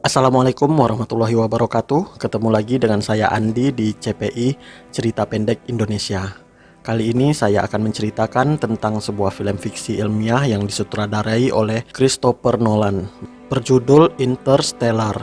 Assalamualaikum warahmatullahi wabarakatuh. Ketemu lagi dengan saya Andi di CPI Cerita Pendek Indonesia. Kali ini saya akan menceritakan tentang sebuah film fiksi ilmiah yang disutradarai oleh Christopher Nolan, berjudul Interstellar.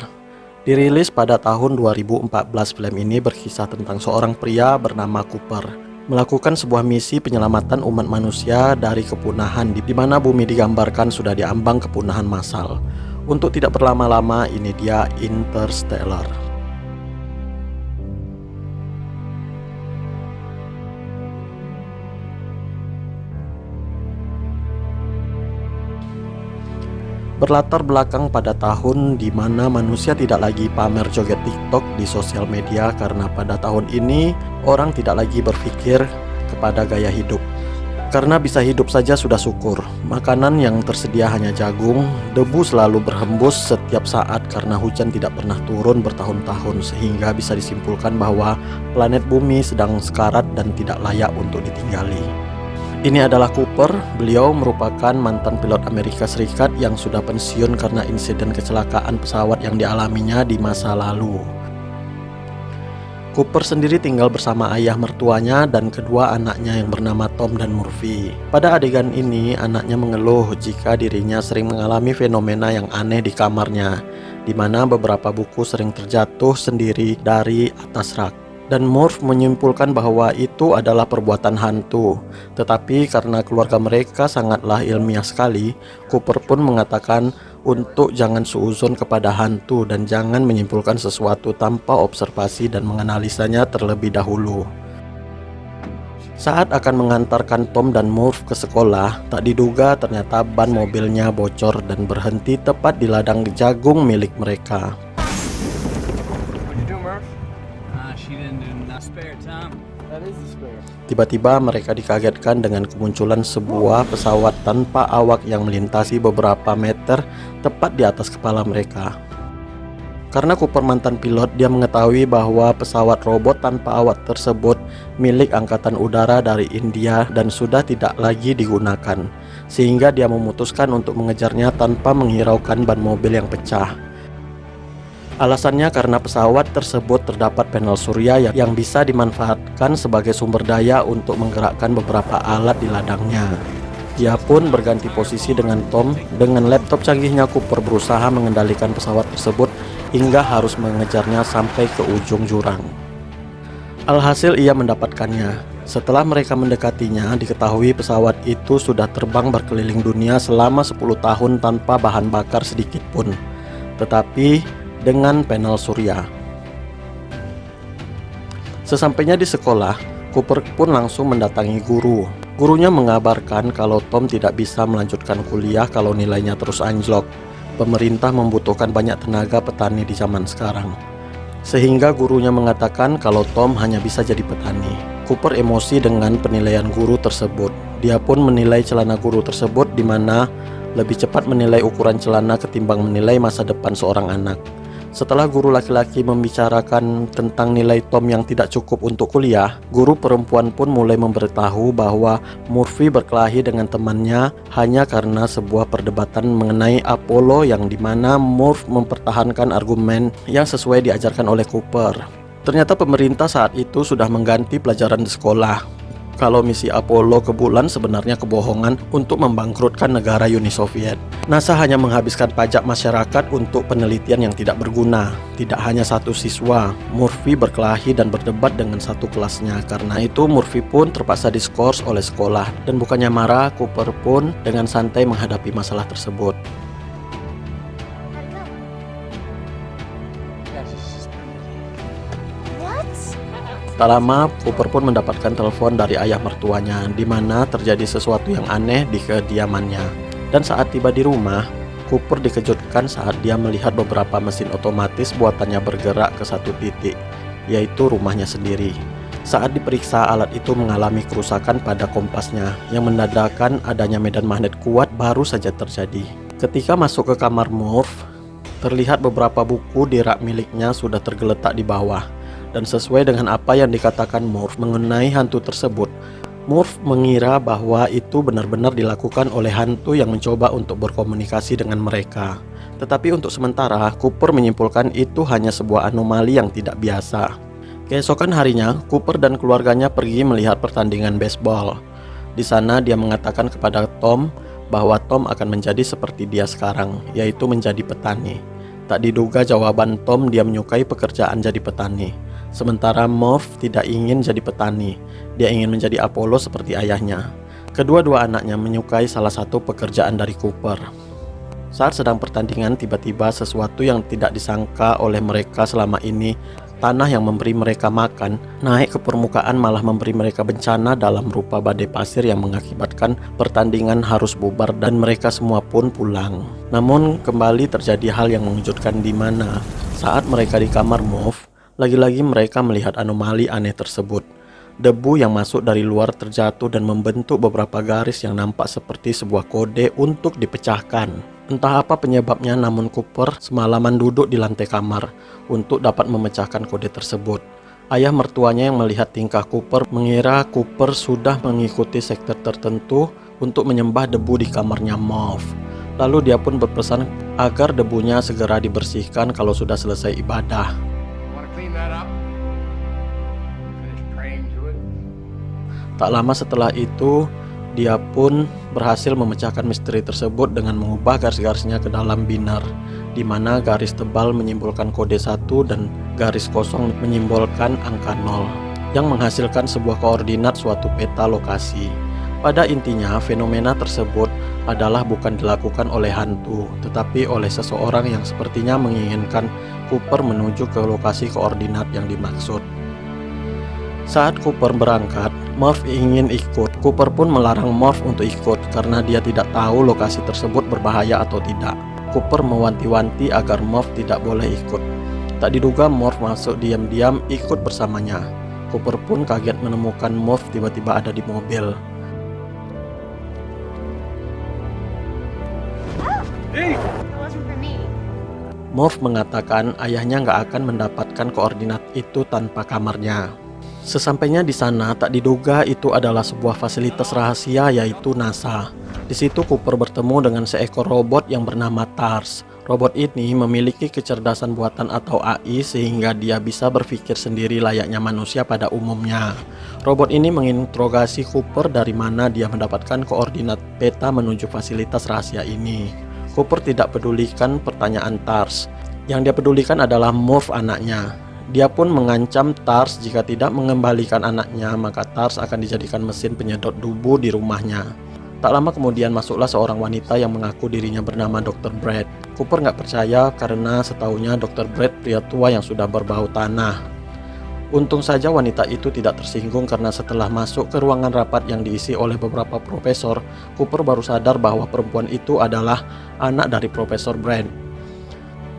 Dirilis pada tahun 2014, film ini berkisah tentang seorang pria bernama Cooper melakukan sebuah misi penyelamatan umat manusia dari kepunahan, di mana bumi digambarkan sudah diambang kepunahan massal. Untuk tidak berlama-lama, ini dia Interstellar. Berlatar belakang pada tahun di mana manusia tidak lagi pamer joget TikTok di sosial media, karena pada tahun ini orang tidak lagi berpikir kepada gaya hidup. Karena bisa hidup saja sudah syukur. Makanan yang tersedia hanya jagung, debu selalu berhembus setiap saat karena hujan tidak pernah turun bertahun-tahun, sehingga bisa disimpulkan bahwa planet bumi sedang sekarat dan tidak layak untuk ditinggali. Ini adalah Cooper. Beliau merupakan mantan pilot Amerika Serikat yang sudah pensiun karena insiden kecelakaan pesawat yang dialaminya di masa lalu. Cooper sendiri tinggal bersama ayah mertuanya dan kedua anaknya yang bernama Tom dan Murphy. Pada adegan ini, anaknya mengeluh jika dirinya sering mengalami fenomena yang aneh di kamarnya, di mana beberapa buku sering terjatuh sendiri dari atas rak. Dan Murph menyimpulkan bahwa itu adalah perbuatan hantu. Tetapi karena keluarga mereka sangatlah ilmiah sekali, Cooper pun mengatakan untuk jangan suuzon kepada hantu dan jangan menyimpulkan sesuatu tanpa observasi dan menganalisanya terlebih dahulu. Saat akan mengantarkan Tom dan Murph ke sekolah, tak diduga ternyata ban mobilnya bocor dan berhenti tepat di ladang jagung milik mereka. Tiba-tiba mereka dikagetkan dengan kemunculan sebuah pesawat tanpa awak yang melintasi beberapa meter tepat di atas kepala mereka. Karena Cooper mantan pilot, dia mengetahui bahwa pesawat robot tanpa awak tersebut milik Angkatan Udara dari India dan sudah tidak lagi digunakan, sehingga dia memutuskan untuk mengejarnya tanpa menghiraukan ban mobil yang pecah. Alasannya karena pesawat tersebut terdapat panel surya yang bisa dimanfaatkan sebagai sumber daya untuk menggerakkan beberapa alat di ladangnya. Dia pun berganti posisi dengan Tom. Dengan laptop canggihnya, Cooper berusaha mengendalikan pesawat tersebut hingga harus mengejarnya sampai ke ujung jurang. Alhasil ia mendapatkannya. Setelah mereka mendekatinya, diketahui pesawat itu sudah terbang berkeliling dunia selama 10 tahun tanpa bahan bakar sedikit pun. Tetapi dengan panel surya. Sesampainya di sekolah, Cooper pun langsung mendatangi guru. Gurunya mengabarkan kalau Tom tidak bisa melanjutkan kuliah kalau nilainya terus anjlok. Pemerintah membutuhkan banyak tenaga petani di zaman sekarang. Sehingga gurunya mengatakan kalau Tom hanya bisa jadi petani. Cooper emosi dengan penilaian guru tersebut. Dia pun menilai celana guru tersebut, di mana lebih cepat menilai ukuran celana ketimbang menilai masa depan seorang anak. Setelah guru laki-laki membicarakan tentang nilai Tom yang tidak cukup untuk kuliah, guru perempuan pun mulai memberitahu bahwa Murphy berkelahi dengan temannya hanya karena sebuah perdebatan mengenai Apollo, yang dimana Murphy mempertahankan argumen yang sesuai diajarkan oleh Cooper. Ternyata pemerintah saat itu sudah mengganti pelajaran di sekolah. Kalau misi Apollo ke bulan sebenarnya kebohongan untuk membangkrutkan negara Uni Soviet. NASA hanya menghabiskan pajak masyarakat untuk penelitian yang tidak berguna. Tidak hanya satu siswa, Murphy berkelahi dan berdebat dengan satu kelasnya. Karena itu Murphy pun terpaksa diskors oleh sekolah. Dan bukannya marah, Cooper pun dengan santai menghadapi masalah tersebut. Tak lama, Cooper pun mendapatkan telepon dari ayah mertuanya, di mana terjadi sesuatu yang aneh di kediamannya. Dan saat tiba di rumah, Cooper dikejutkan saat dia melihat beberapa mesin otomatis buatannya bergerak ke satu titik, yaitu rumahnya sendiri. Saat diperiksa, alat itu mengalami kerusakan pada kompasnya, yang menandakan adanya medan magnet kuat baru saja terjadi. Ketika masuk ke kamar Murph, terlihat beberapa buku di rak miliknya sudah tergeletak di bawah. Dan sesuai dengan apa yang dikatakan Murph mengenai hantu tersebut, Murph mengira bahwa itu benar-benar dilakukan oleh hantu yang mencoba untuk berkomunikasi dengan mereka. Tetapi untuk sementara, Cooper menyimpulkan itu hanya sebuah anomali yang tidak biasa. Keesokan harinya, Cooper dan keluarganya pergi melihat pertandingan baseball. Di sana dia mengatakan kepada Tom bahwa Tom akan menjadi seperti dia sekarang, yaitu menjadi petani. Tak diduga jawaban Tom, dia menyukai pekerjaan jadi petani. Sementara Murph tidak ingin jadi petani, dia ingin menjadi Apollo seperti ayahnya. Kedua-dua anaknya menyukai salah satu pekerjaan dari Cooper. Saat sedang pertandingan, tiba-tiba sesuatu yang tidak disangka oleh mereka selama ini, tanah yang memberi mereka makan, naik ke permukaan malah memberi mereka bencana dalam rupa badai pasir yang mengakibatkan pertandingan harus bubar dan mereka semua pun pulang. Namun kembali terjadi hal yang mengejutkan di mana saat mereka di kamar Murph, lagi-lagi mereka melihat anomali aneh tersebut. Debu yang masuk dari luar terjatuh dan membentuk beberapa garis yang nampak seperti sebuah kode untuk dipecahkan. Entah apa penyebabnya, namun Cooper semalaman duduk di lantai kamar untuk dapat memecahkan kode tersebut. Ayah mertuanya yang melihat tingkah Cooper mengira Cooper sudah mengikuti sekte tertentu untuk menyembah debu di kamarnya Murph. Lalu dia pun berpesan agar debunya segera dibersihkan kalau sudah selesai ibadah. Tak lama setelah itu, dia pun berhasil memecahkan misteri tersebut dengan mengubah garis-garisnya ke dalam binar, di mana garis tebal menyimbolkan kode 1 dan garis kosong menyimbolkan angka 0, yang menghasilkan sebuah koordinat suatu peta lokasi. Pada intinya, fenomena tersebut adalah bukan dilakukan oleh hantu, tetapi oleh seseorang yang sepertinya menginginkan Cooper menuju ke lokasi koordinat yang dimaksud. Saat Cooper berangkat, Murph ingin ikut. Cooper pun melarang Murph untuk ikut karena dia tidak tahu lokasi tersebut berbahaya atau tidak. Cooper mewanti-wanti agar Murph tidak boleh ikut. Tak diduga Murph masuk diam-diam ikut bersamanya. Cooper pun kaget menemukan Murph tiba-tiba ada di mobil. Murph mengatakan ayahnya nggak akan mendapatkan koordinat itu tanpa kamarnya. Sesampainya di sana, tak diduga itu adalah sebuah fasilitas rahasia yaitu NASA. Di situ Cooper bertemu dengan seekor robot yang bernama TARS. Robot ini memiliki kecerdasan buatan atau AI sehingga dia bisa berpikir sendiri layaknya manusia pada umumnya. Robot ini menginterogasi Cooper dari mana dia mendapatkan koordinat peta menuju fasilitas rahasia ini. Cooper tidak pedulikan pertanyaan TARS. Yang dia pedulikan adalah Murph anaknya. Dia pun mengancam TARS jika tidak mengembalikan anaknya, maka TARS akan dijadikan mesin penyedot debu di rumahnya. Tak lama kemudian masuklah seorang wanita yang mengaku dirinya bernama Dr. Brad. Cooper nggak percaya karena setahunya Dr. Brad pria tua yang sudah berbau tanah. Untung saja wanita itu tidak tersinggung karena setelah masuk ke ruangan rapat yang diisi oleh beberapa profesor, Cooper baru sadar bahwa perempuan itu adalah anak dari Profesor Brand.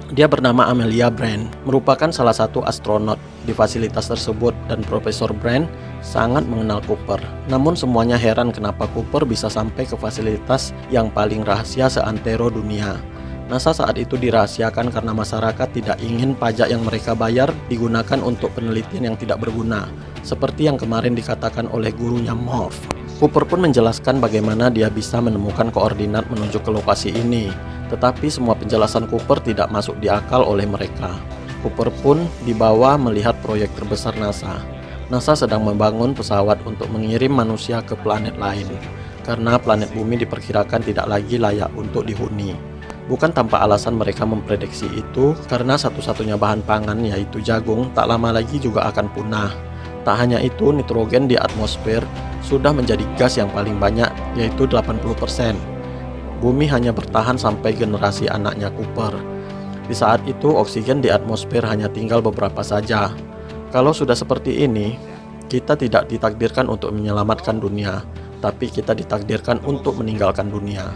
Dia bernama Amelia Brand, merupakan salah satu astronot di fasilitas tersebut dan Profesor Brand sangat mengenal Cooper. Namun semuanya heran kenapa Cooper bisa sampai ke fasilitas yang paling rahasia seantero dunia. NASA saat itu dirahasiakan karena masyarakat tidak ingin pajak yang mereka bayar digunakan untuk penelitian yang tidak berguna, seperti yang kemarin dikatakan oleh gurunya Murph. Cooper pun menjelaskan bagaimana dia bisa menemukan koordinat menuju ke lokasi ini. Tetapi semua penjelasan Cooper tidak masuk di akal oleh mereka. Cooper pun dibawa melihat proyek terbesar NASA. NASA sedang membangun pesawat untuk mengirim manusia ke planet lain, karena planet bumi diperkirakan tidak lagi layak untuk dihuni. Bukan tanpa alasan mereka memprediksi itu, karena satu-satunya bahan pangan yaitu jagung tak lama lagi juga akan punah. Tak hanya itu, nitrogen di atmosfer sudah menjadi gas yang paling banyak, yaitu 80%. Bumi hanya bertahan sampai generasi anaknya Cooper. Di saat itu oksigen di atmosfer hanya tinggal beberapa saja. Kalau sudah seperti ini, kita tidak ditakdirkan untuk menyelamatkan dunia, tapi kita ditakdirkan untuk meninggalkan dunia.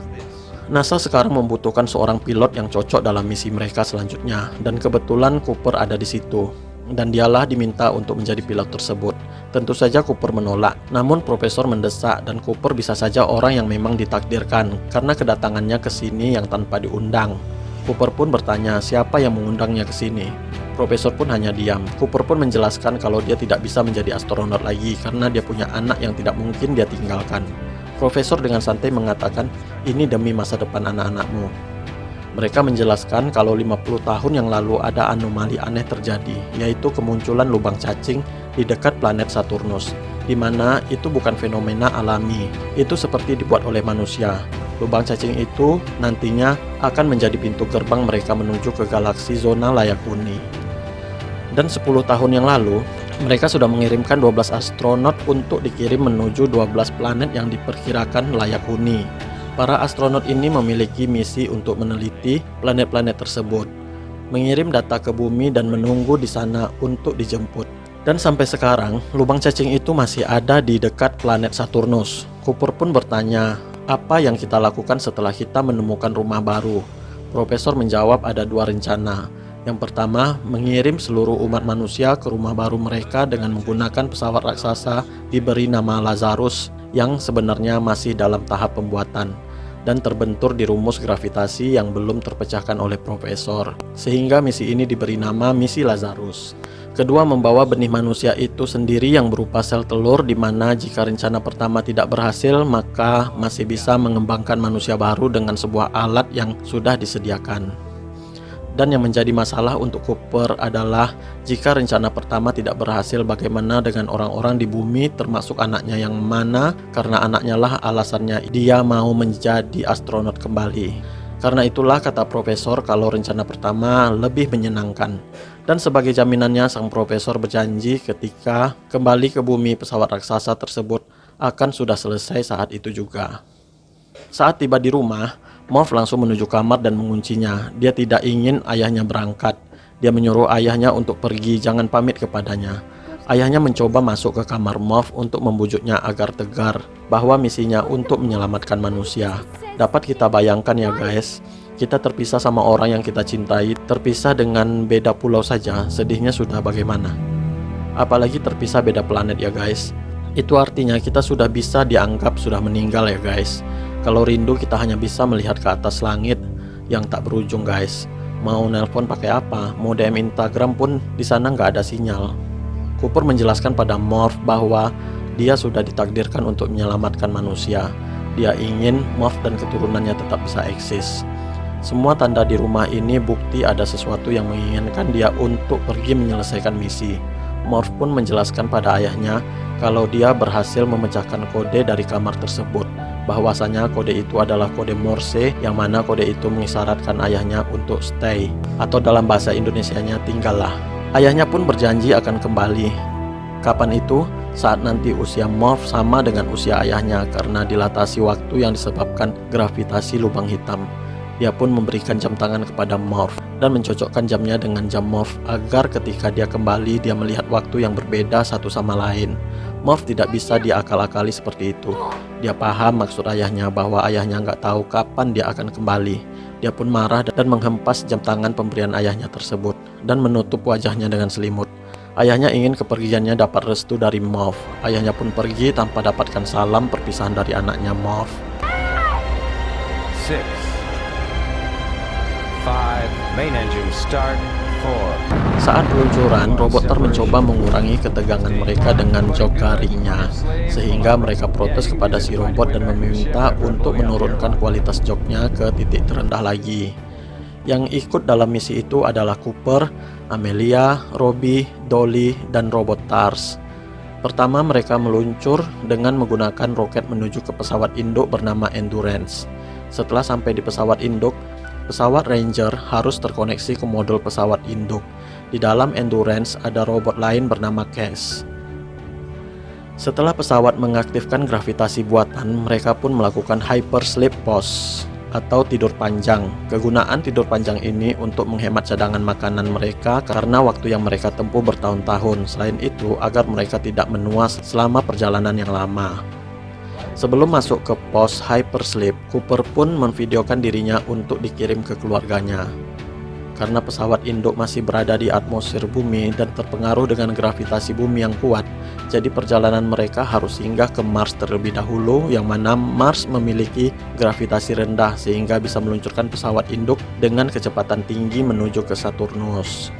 NASA sekarang membutuhkan seorang pilot yang cocok dalam misi mereka selanjutnya, dan kebetulan Cooper ada di situ. Dan dialah diminta untuk menjadi pilot tersebut. Tentu saja Cooper menolak, namun profesor mendesak dan Cooper bisa saja orang yang memang ditakdirkan karena kedatangannya ke sini yang tanpa diundang. Cooper pun bertanya siapa yang mengundangnya ke sini. Profesor pun hanya diam. Cooper pun menjelaskan kalau dia tidak bisa menjadi astronot lagi karena dia punya anak yang tidak mungkin dia tinggalkan. Profesor dengan santai mengatakan, ini demi masa depan anak-anakmu. Mereka menjelaskan kalau 50 tahun yang lalu ada anomali aneh terjadi, yaitu kemunculan lubang cacing di dekat planet Saturnus, di mana itu bukan fenomena alami, itu seperti dibuat oleh manusia. Lubang cacing itu nantinya akan menjadi pintu gerbang mereka menuju ke galaksi zona layak huni. Dan 10 tahun yang lalu, mereka sudah mengirimkan 12 astronot untuk dikirim menuju 12 planet yang diperkirakan layak huni. Para astronot ini memiliki misi untuk meneliti planet-planet tersebut, mengirim data ke bumi dan menunggu di sana untuk dijemput. Dan sampai sekarang, lubang cacing itu masih ada di dekat planet Saturnus. Cooper pun bertanya, apa yang kita lakukan setelah kita menemukan rumah baru? Profesor menjawab ada 2 rencana. Yang pertama, mengirim seluruh umat manusia ke rumah baru mereka dengan menggunakan pesawat raksasa diberi nama Lazarus yang sebenarnya masih dalam tahap pembuatan dan terbentur di rumus gravitasi yang belum terpecahkan oleh profesor, sehingga misi ini diberi nama misi Lazarus. Kedua, membawa benih manusia itu sendiri yang berupa sel telur, di mana jika rencana pertama tidak berhasil, maka masih bisa mengembangkan manusia baru dengan sebuah alat yang sudah disediakan. Dan yang menjadi masalah untuk Cooper adalah jika rencana pertama tidak berhasil, bagaimana dengan orang-orang di bumi termasuk anaknya yang mana karena anaknya lah alasannya dia mau menjadi astronot kembali. Karena itulah kata profesor kalau rencana pertama lebih menyenangkan. Dan sebagai jaminannya sang profesor berjanji ketika kembali ke bumi pesawat raksasa tersebut akan sudah selesai saat itu juga. Saat tiba di rumah, Morph langsung menuju kamar dan menguncinya. Dia tidak ingin ayahnya berangkat. Dia menyuruh ayahnya untuk pergi, jangan pamit kepadanya. Ayahnya mencoba masuk ke kamar Morph untuk membujuknya agar tegar bahwa misinya untuk menyelamatkan manusia. Dapat kita bayangkan ya guys, kita terpisah sama orang yang kita cintai, terpisah dengan beda pulau saja, sedihnya sudah bagaimana. Apalagi terpisah beda planet ya guys. Itu artinya kita sudah bisa dianggap sudah meninggal ya guys. Kalau rindu kita hanya bisa melihat ke atas langit yang tak berujung guys. Mau nelpon pakai apa? Mau DM Instagram pun di sana nggak ada sinyal. Cooper menjelaskan pada Morph bahwa dia sudah ditakdirkan untuk menyelamatkan manusia. Dia ingin Morph dan keturunannya tetap bisa eksis. Semua tanda di rumah ini bukti ada sesuatu yang menginginkan dia untuk pergi menyelesaikan misi. Morph pun menjelaskan pada ayahnya kalau dia berhasil memecahkan kode dari kamar tersebut, bahwasanya kode itu adalah kode Morse, yang mana kode itu mengisyaratkan ayahnya untuk stay, atau dalam bahasa Indonesianya tinggallah. Ayahnya pun berjanji akan kembali. Kapan itu? Saat nanti usia Morph sama dengan usia ayahnya karena dilatasi waktu yang disebabkan gravitasi lubang hitam. Dia pun memberikan jam tangan kepada Morph dan mencocokkan jamnya dengan jam Morph agar ketika dia kembali dia melihat waktu yang berbeda satu sama lain. Morph tidak bisa diakal-akali seperti itu. Dia paham maksud ayahnya bahwa ayahnya nggak tahu kapan dia akan kembali. Dia pun marah dan menghempas jam tangan pemberian ayahnya tersebut dan menutup wajahnya dengan selimut. Ayahnya ingin kepergiannya dapat restu dari Morph. Ayahnya pun pergi tanpa dapatkan salam perpisahan dari anaknya Morph. 6, 5, main engine start, 4. Saat peluncuran, roboter mencoba mengurangi ketegangan mereka dengan jok garingnya, sehingga mereka protes kepada si robot dan meminta untuk menurunkan kualitas joknya ke titik terendah lagi. Yang ikut dalam misi itu adalah Cooper, Amelia, Robbie, Dolly, dan robot TARS. Pertama mereka meluncur dengan menggunakan roket menuju ke pesawat induk bernama Endurance. Setelah sampai di pesawat induk, pesawat Ranger harus terkoneksi ke modul pesawat induk. Di dalam Endurance ada robot lain bernama Cass. Setelah pesawat mengaktifkan gravitasi buatan, mereka pun melakukan hypersleep pause atau tidur panjang. Kegunaan tidur panjang ini untuk menghemat cadangan makanan mereka karena waktu yang mereka tempuh bertahun-tahun. Selain itu, agar mereka tidak menuas selama perjalanan yang lama. Sebelum masuk ke pos hypersleep, Cooper pun memvideokan dirinya untuk dikirim ke keluarganya. Karena pesawat induk masih berada di atmosfer bumi dan terpengaruh dengan gravitasi bumi yang kuat, jadi perjalanan mereka harus singgah ke Mars terlebih dahulu, yang mana Mars memiliki gravitasi rendah sehingga bisa meluncurkan pesawat induk dengan kecepatan tinggi menuju ke Saturnus.